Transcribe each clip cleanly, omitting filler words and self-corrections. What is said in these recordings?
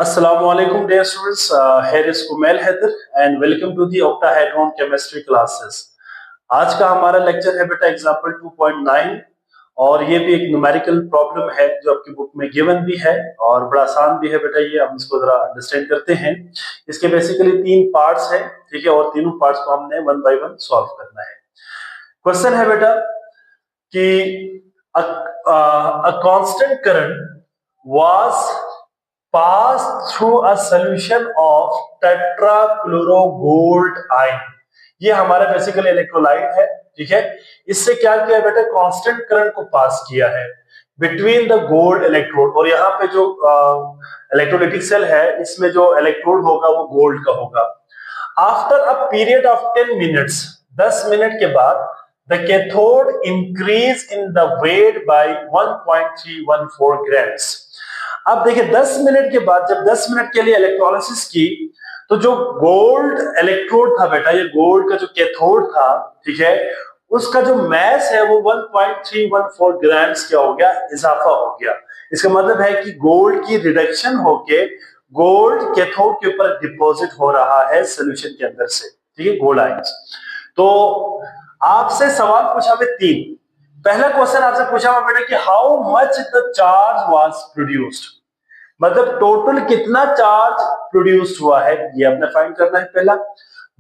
Assalamualaikum dear students, here is Kumail Haider and welcome to the octahedron chemistry classes। आज का हमारा lecture है बेटा एग्जाम्पल 2.9 और ये भी एक न्यूमेरिकल प्रॉब्लम है जो आपकी बुक में गिवन भी है और बड़ा आसान भी है बेटा। ये हम इसको जरा अंडरस्टैंड करते हैं। इसके बेसिकली तीन पार्ट्स हैं, ठीक है, और तीनों पार्ट्स को हमने वन बाय वन सॉल्व करना है। क्वेश्चन है बेटा कि a constant current was passed through a solution of tetrachlorogold ion। ये हमारा बेसिकली इलेक्ट्रोलाइट है, ठीक है। इससे क्या किया बेटा, कांस्टेंट करंट को पास किया है बिटवीन द गोल्ड इलेक्ट्रोड, और यहाँ पे जो इलेक्ट्रोलाइटिक सेल है इसमें जो इलेक्ट्रोड होगा वो गोल्ड का होगा। After a period of 10 minutes, 10 minute के बाद the cathode increase in the weight by 1.314 grams। अब देखिए 10 मिनट के बाद जब 10 मिनट के लिए इलेक्ट्रोलिसिस की तो जो गोल्ड इलेक्ट्रोड था बेटा, ये गोल्ड का जो कैथोड था, ठीक है, उसका जो मैस है वो 1.314 ग्राम्स क्या हो गया, इजाफा हो गया। इसका मतलब है कि गोल्ड की रिडक्शन होके गोल्ड कैथोड के ऊपर डिपॉजिट हो रहा है सॉल्यूशन के अंदर से, ठीक है, गोल्ड आयंस। तो आपसे सवाल पूछा हुआ तीन। पहला क्वेश्चन आपसे पूछा हुआ बेटा कि how much the charge was produced, मतलब टोटल कितना चार्ज प्रोड्यूस्ड हुआ है, ये आपने फाइंड करना है पहला।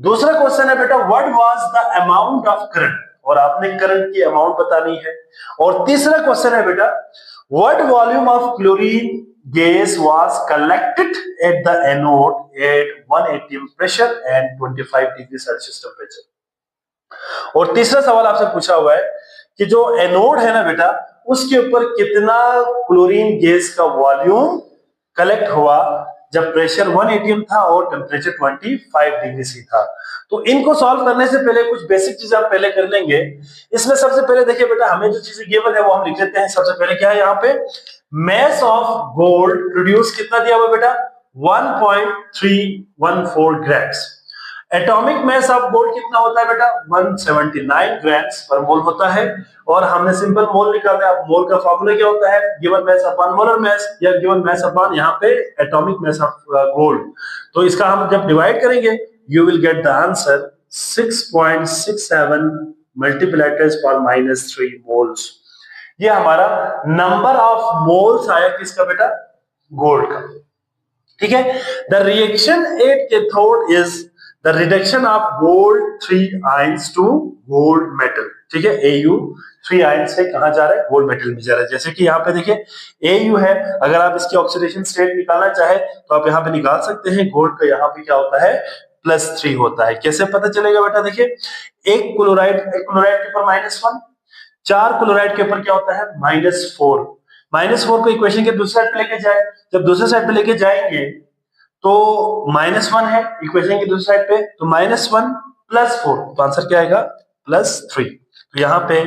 दूसरा क्वेश्चन है बेटा what was the amount of current, और आपने करंट की अमाउंट बतानी है। और तीसरा क्वेश्चन है बेटा what volume of chlorine gas was collected at the anode at 1 atm pressure and 25 degree Celsius temperature. और तीसरा सवाल आपसे पूछा हुआ है कि जो एनोड है ना बेटा, उसके ऊपर कितना क्लोरीन गैस का वॉल्यूम कलेक्ट हुआ जब प्रेशर 1 atm था और टेम्परेचर 25 डिग्री सी था। तो इनको सॉल्व करने से पहले कुछ बेसिक चीजें हम पहले कर लेंगे। इसमें सबसे पहले देखिए बेटा, हमें जो चीजें गिवन है वो हम लिख लेते हैं। सबसे पहले क्या है यहाँ पे, मैस ऑफ गोल्ड प्रोड्यूस कितना दिया हुआ बेटा, 1.314 grams. Atomic mass of gold कितना होता है बेटा, 179 ग्राम्स पर मोल होता है। और हमने सिंपल मोल निकालना है। अब मोल का फॉर्मूला क्या होता है, given mass upon molar mass, या गिवन मैस अपॉन यहाँ पे एटॉमिक मैस ऑफ गोल्ड। तो इसका हम जब डिवाइड करेंगे you will get the answer 6.67 multiplied पर -3 मोल्स। ये हमारा नंबर ऑफ मोल्स आया किसका बेटा, गोल्ड का, ठीक है। The reaction at cathode is the reduction of gold 3 ions to gold metal, ठीक है। Au 3 ions से कहां जा रहा है, गोल्ड मेटल में जा रहा है। जैसे कि यहाँ पे देखिए Au है, अगर आप इसकी ऑक्सीडेशन स्टेट निकालना चाहे तो आप यहाँ पे निकाल सकते हैं। गोल्ड का यहाँ पे क्या होता है, +3 होता है। कैसे पता चलेगा बेटा, देखिए एक क्लोराइड के ऊपर -1, 4 क्लोराइड के ऊपर क्या होता है, -4। -4 को इक्वेशन के दूसरे साइड पे लेके जाए, जब दूसरे साइड पे लेके जाएंगे तो -1 है इक्वेशन की दूसरी साइड पे, तो -1 +4, तो आंसर क्या आएगा, +3। तो यहाँ पे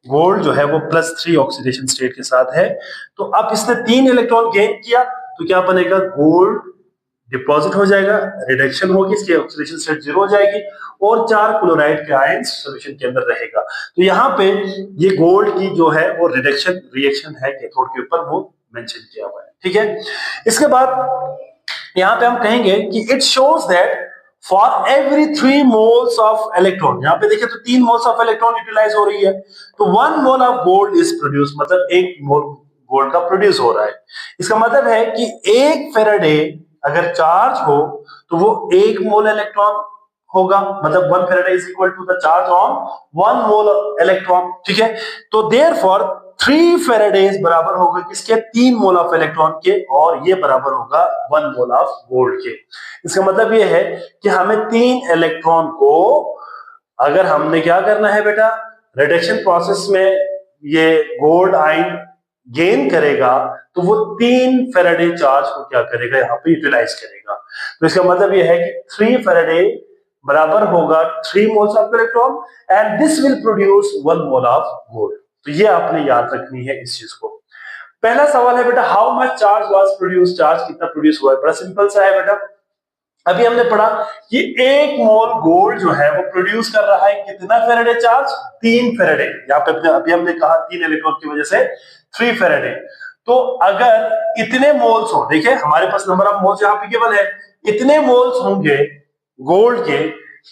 गोल्ड जो है वो +3 ऑक्सीडेशन स्टेट के साथ है। तो अब इसने 3 इलेक्ट्रॉन गेन किया तो क्या बनेगा, गोल्ड डिपॉजिट हो जाएगा, रिडक्शन होगी, इसकी ऑक्सीडेशन स्टेट 0 हो जाएगी और 4 क्लोराइड के आयंस सॉल्यूशन के अंदर रहेगा। तो यहाँ पे ये गोल्ड की जो है वो रिडक्शन रिएक्शन है कैथोड के ऊपर, वो मेंशन किया हुआ है, ठीक है। इसके बाद यहाँ पे हम कहेंगे कि it shows that for every 3 moles of electron, यहाँ पे देखिए तो 3 मोल्स ऑफ इलेक्ट्रॉन यूटिलाइज हो रही है, तो 1 mole of gold is produce, मतलब 1 मोल गोल्ड का प्रोड्यूस हो रहा है। इसका मतलब है कि 1 फेराडे अगर चार्ज हो तो वो 1 मोल इलेक्ट्रॉन होगा, मतलब 1 faraday is equal to the charge on 1 mole electron, ठीक है। तो देयरफॉर 3 फेराडेज बराबर होगा किसके, 3 मोल ऑफ इलेक्ट्रॉन के, और ये बराबर होगा 1 मोल ऑफ गोल्ड के। इसका मतलब ये है कि हमें 3 इलेक्ट्रॉन को अगर हमने क्या करना है बेटा, रिडक्शन प्रोसेस में ये गोल्ड आयन गेन करेगा तो वो 3 फेराडे चार्ज को क्या करेगा, यहाँ पे यूटिलाइज करेगा। तो इसका मतलब ये है कि 3 फेराडे बराबर होगा 3 moles of electron and this will produce 1 mole of gold. तो ये आपने याद रखनी है इस चीज को। पहला सवाल है बेटा how much charge was produce, charge कितना प्रोड्यूस हुआ है, बड़ा सिंपल सा है बेटा। अभी हमने पढ़ा कि 1 मोल गोल्ड जो है वो प्रोड्यूस कर रहा है कितना फेराडे चार्ज, 3 फेराडे। यहाँ पे अभी हमने कहा 3 इलेक्ट्रॉन की वजह से 3 फेराडे। तो अगर इतने मोल्स हो, देखिए हमारे पास नंबर ऑफ मोल्स यहाँ पे केवल है, इतने मोल्स होंगे गोल्ड के,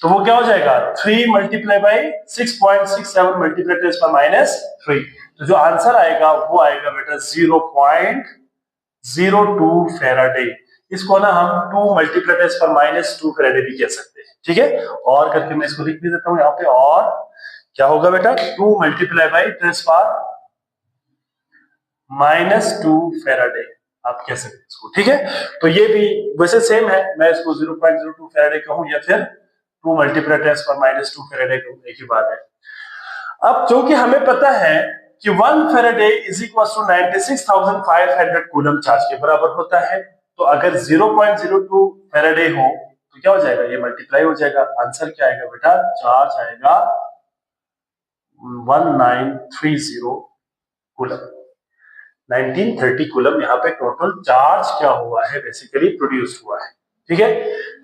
तो वो क्या हो जाएगा 3 मल्टीप्लाई बाई 6.67 मल्टीप्लाई 10⁻³ तो जो आंसर आएगा वो आएगा बेटा 0.02 फेराडे। इसको ना हम 2 मल्टीप्लाई 10⁻² फेराडे भी कह सकते हैं, ठीक है। और करके मैं इसको लिख भी देता हूं यहाँ पे, और क्या होगा बेटा 2 मल्टीप्लाई बाई 10⁻² फेराडे आप कह सकते हैं इसको, ठीक है। तो ये भी वैसे सेम है, मैं इसको 0.02 फेराडे कहूं या फिर 2 मल्टीप्लाई 10⁻² फेराडे कहूं, एक ही बात है। अब क्योंकि हमें पता है कि 1 faraday is equal to 96,500 coulomb charge के बराबर होता है, तो अगर 0.02 फेराडे हो तो क्या हो जाएगा, ये मल्टीप्लाई हो जाएगा, आंसर क्या आएगा बेटा, चार्ज आएगा 1930 कूलम, 1930 कूलम यहाँ पे टोटल चार्ज क्या हुआ है, बेसिकली प्रोड्यूस हुआ है, ठीक है।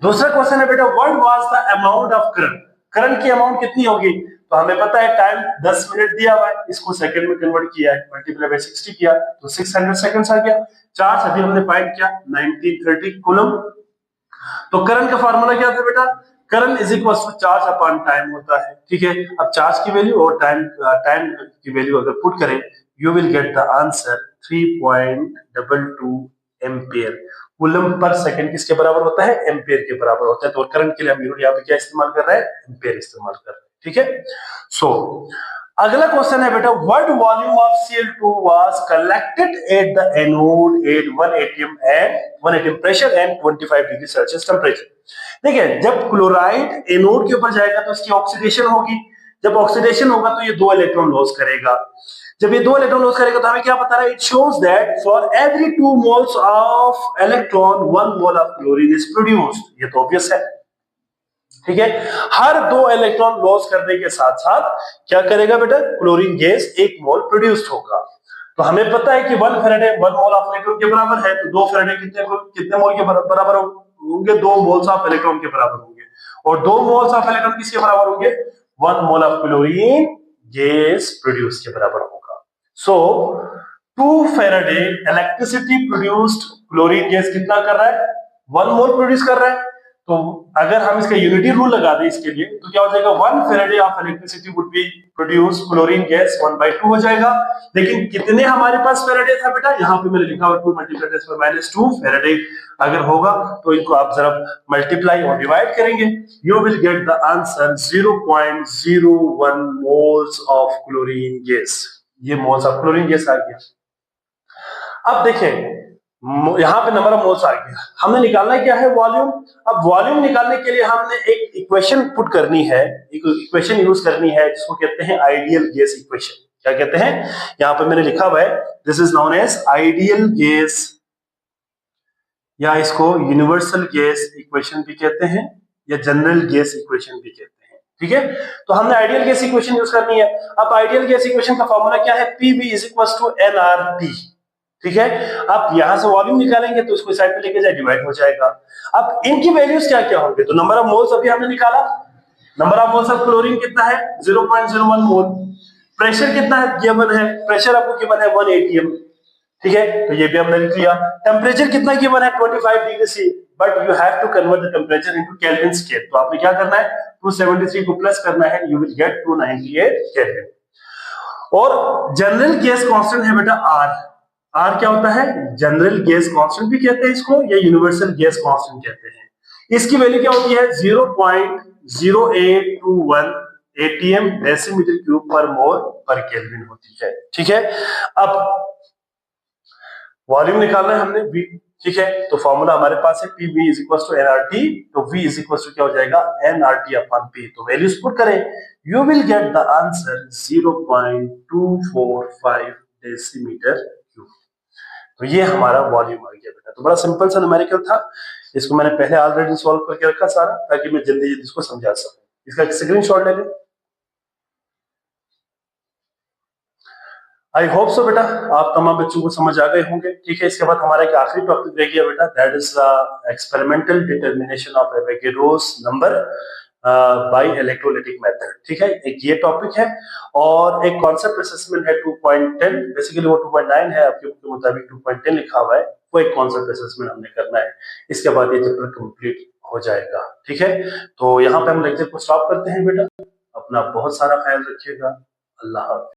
दूसरा क्वेश्चन है बेटा, what was the amount of current, current की अमाउंट कितनी होगी, तो हमें पता है टाइम 10 मिनट दिया हुआ है, इसको सेकंड में कन्वर्ट किया है, मल्टीप्लाई बाय 60 किया तो 600 सेकंड्स आ गया। चार्ज अभी हमने फाइंड किया 1930 कूलम, तो करंट का फार्मूला क्या था बेटा, current is equal to charge upon time होता है, ठीक है। अब चार्ज की वैल्यू और टाइम की वैल्यू अगर पुट करें, you will get the answer 3.22 ampere. Coulomb per second किसके बराबर होता है, एम्पियर के बराबर होता है। तो करंट के लिए हम यूनिट यहाँ पे क्या इस्तेमाल कर रहे हैं, एम्पियर इस्तेमाल कर रहे हैं, ठीक है। सो अगला क्वेश्चन है बेटा, what volume of Cl2 was collected at the anode at 1 atm pressure and 25 degree Celsius temperature. देखिए जब क्लोराइड एनोड के ऊपर जाएगा तो इसकी ऑक्सीडेशन होगी, जब ऑक्सीडेशन होगा तो ये 2 इलेक्ट्रॉन लॉस करेगा, जब ये 2 इलेक्ट्रॉन लॉस करेगा तो हमें क्या बता रहा है, it shows that for every 2 moles of electron 1 mole of chlorine is produced. ये तो ऑब्वियस है, ठीक है। हर 2 इलेक्ट्रॉन लॉस करने के साथ साथ क्या करेगा बेटा, क्लोरीन गैस 1 मोल प्रोड्यूस्ड होगा। तो हमें पता है कि 1 फेराडे 1 मोल ऑफ इलेक्ट्रॉन के बराबर है, तो 2 फेराडे कितने मोल के बराबर होंगे, 2 मोल्स ऑफ इलेक्ट्रॉन के बराबर होंगे, और 2 मोल्स ऑफ इलेक्ट्रॉन किसके बराबर होंगे, 1 mole of chlorine gas produce के बराबर होगा। सो 2 Faraday electricity produced, chlorine gas कितना कर रहा है, 1 मोल प्रोड्यूस कर रहा है। तो अगर हम इसका यूनिटी रूल लगा दें इसके लिए, तो क्या हो जाएगा, 1 Faraday of electricity would be produce chlorine gas 1/2 हो जाएगा। लेकिन कितने हमारे पास फेराडे था बेटा, यहाँ पे मैंने लिखा हुआ 2 मल्टीप्लाई 10⁻² फेराडे। अगर होगा तो इनको आप जरा मल्टीप्लाई और डिवाइड करेंगे, you will get the answer 0.01 moles of chlorine gas. ये मोल्स ऑफ क्लोरीन गैस आ गया। अब देखें यहाँ पे नंबर ऑफ मोल्स आ गया, हमने निकालना क्या है, वॉल्यूम। अब वॉल्यूम निकालने के लिए हमने एक इक्वेशन पुट करनी है, एक इक्वेशन यूज करनी है जिसको कहते हैं आइडियल गैस इक्वेशन। क्या कहते हैं, यहाँ पे मैंने लिखा हुआ है, this is known as ideal gas, या इसको यूनिवर्सल गैस इक्वेशन भी कहते हैं, या जनरल गैस इक्वेशन भी कहते हैं, ठीक है। तो हमने आइडियल गैस इक्वेशन यूज करनी है। अब आइडियल गैस इक्वेशन का फॉर्मूला क्या है, PV is equal to nRT, ठीक है। आप यहां से वॉल्यूम निकालेंगे तो इसको साइड पे लेके जाए, डिवाइड हो जाएगा। अब इनकी वैल्यूज क्या क्या होंगे, तो नंबर ऑफ मोल्स अभी हमने निकाला, number of moles of chlorine कितना है 0.01 मोल, प्रेशर कितना है गिवन है, प्रेशर आपको गिवन है 1 atm, ठीक है, तो ये भी हमने लिख लिया। टेम्परेचर कितना गिवन है 25 degree C, but you have to convert the temperature into Kelvin scale, तो आपने क्या करना है 273 को प्लस करना है, यू विल गेट 298 केल्विन। और जनरल गैस कांस्टेंट है बेटा R, R क्या होता है, जनरल गैस कांस्टेंट भी कहते हैं इसको, या यूनिवर्सल गैस कांस्टेंट कहते हैं। इसकी वैल्यू क्या होती है 0.0821 atm डेसीमीटर क्यूब पर मोल पर केल्विन होती है, ठीक है। अब वॉल्यूम निकालना है हमने V, ठीक है, तो फॉर्मूला हमारे पास है PV is equal to nRT, तो V इज इक्वल टू क्या हो जाएगा nRT अपॉन P, तो वैल्यूज पुट करें, you will get the answer 0.245 decimetre cube. तो ये हमारा वॉल्यूम आ गया बेटा। तो बड़ा सिंपल सा न्यूमेरिकल था, इसको मैंने पहले ऑलरेडी सॉल्व करके रखा सारा, ताकि मैं जल्दी जल्दी इसको समझा सकूं। इसका स्क्रीनशॉट ले लें। आई होप सो बेटा आप तमाम बच्चों को समझ आ गए होंगे, ठीक है। इसके बाद हमारा एक आखिरी टॉपिक रह गया बेटा, that is the experimental determination of Avogadro's number. By electrolytic method. ठीक है, एक ये टॉपिक है और एक कॉन्सेप्ट असेसमेंट है 2.10, बेसिकली वो 2.9 है, आपके बुक के मुताबिक 2.10 लिखा हुआ है, वो एक कॉन्सेप्ट असेसमेंट हमने करना है। इसके बाद ये चैप्टर कंप्लीट हो जाएगा। ठीक है, तो यहाँ पे हम लेक्चर को स्टॉप करते हैं बेटा। अपना बहुत सारा ख्याल रखिएगा। अल्लाह हाफ़िज़।